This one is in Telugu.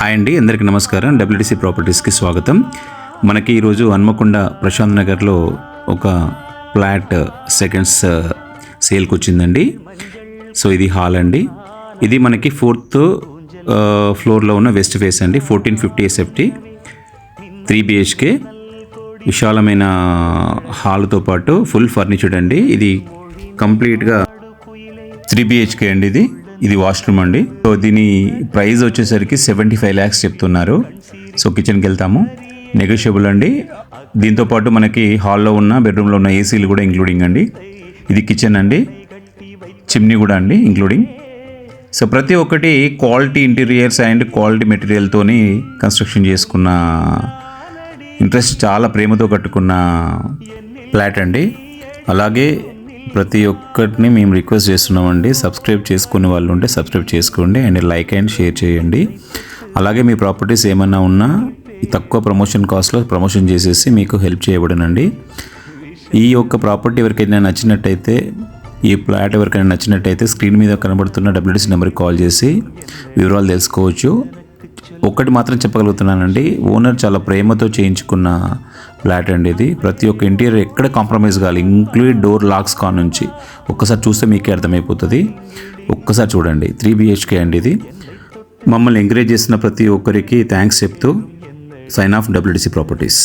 హాయ్ అండి, అందరికీ నమస్కారం. డబ్ల్యూటీసీ ప్రాపర్టీస్కి స్వాగతం. మనకి ఈరోజు హన్మకొండ ప్రశాంత్ నగర్లో ఒక ఫ్లాట్ సెకండ్స్ సేల్కి వచ్చిందండి. సో ఇది హాల్ అండి. ఇది మనకి 4th ఫ్లోర్లో ఉన్న వెస్ట్ ఫేస్ అండి. 1450 SFT 3 BHK విశాలమైన హాల్తో పాటు ఫుల్ ఫర్నిచర్డ్ అండి. ఇది కంప్లీట్గా 3 BHK అండి. ఇది వాష్రూమ్ అండి. సో దీని ప్రైస్ వచ్చేసరికి 75 lakhs చెప్తున్నారు. సో కిచెన్కి వెళ్తాము, నెగోషియబుల్ అండి. దీంతోపాటు మనకి హాల్లో ఉన్న బెడ్రూమ్లో ఉన్న ఏసీలు కూడా ఇంక్లూడింగ్ అండి. ఇది కిచెన్ అండి, చిమ్నీ కూడా అండి ఇంక్లూడింగ్. సో ప్రతి ఒక్కటి క్వాలిటీ ఇంటీరియర్స్ అండ్ క్వాలిటీ మెటీరియల్తోని కన్స్ట్రక్షన్ చేసుకున్న, ఇంట్రెస్ట్ చాలా ప్రేమతో కట్టుకున్న ఫ్లాట్ అండి. అలాగే ప్రతి ఒక్కటిని మేము రిక్వెస్ట్ చేస్తున్నామండి, సబ్స్క్రైబ్ చేసుకునే వాళ్ళు ఉంటే సబ్స్క్రైబ్ చేసుకోండి అండ్ లైక్ అండ్ షేర్ చేయండి. అలాగే మీ ప్రాపర్టీస్ ఏమన్నా ఉన్నా తక్కువ ప్రమోషన్ కాస్ట్లో ప్రమోషన్ చేసేసి మీకు హెల్ప్ చేయబడనండి. ఈ యొక్క ప్రాపర్టీ ఎవరికైనా నచ్చినట్టయితే, ఈ ఫ్లాట్ ఎవరికైనా నచ్చినట్టయితే స్క్రీన్ మీద కనబడుతున్న WTC నెంబర్కి కాల్ చేసి వివరాలు తెలుసుకోవచ్చు. ఒక్కటి మాత్రం చెప్పగలుగుతున్నానండి, ఓనర్ చాలా ప్రేమతో చేయించుకున్న ఫ్లాట్ అండి ఇది. ప్రతి ఒక్క ఇంటీరియర్ ఎక్కడ కాంప్రమైజ్ కావాలి, ఇంక్లూడ్ డోర్ లాక్స్ కాన్ నుంచి. ఒక్కసారి చూస్తే మీకే అర్థమైపోతుంది. ఒక్కసారి చూడండి. 3 BHK అండి ఇది. మమ్మల్ని ఎంకరేజ్ చేసిన ప్రతి ఒక్కరికి థ్యాంక్స్ చెప్తూ సైన్ ఆఫ్ WTC ప్రాపర్టీస్.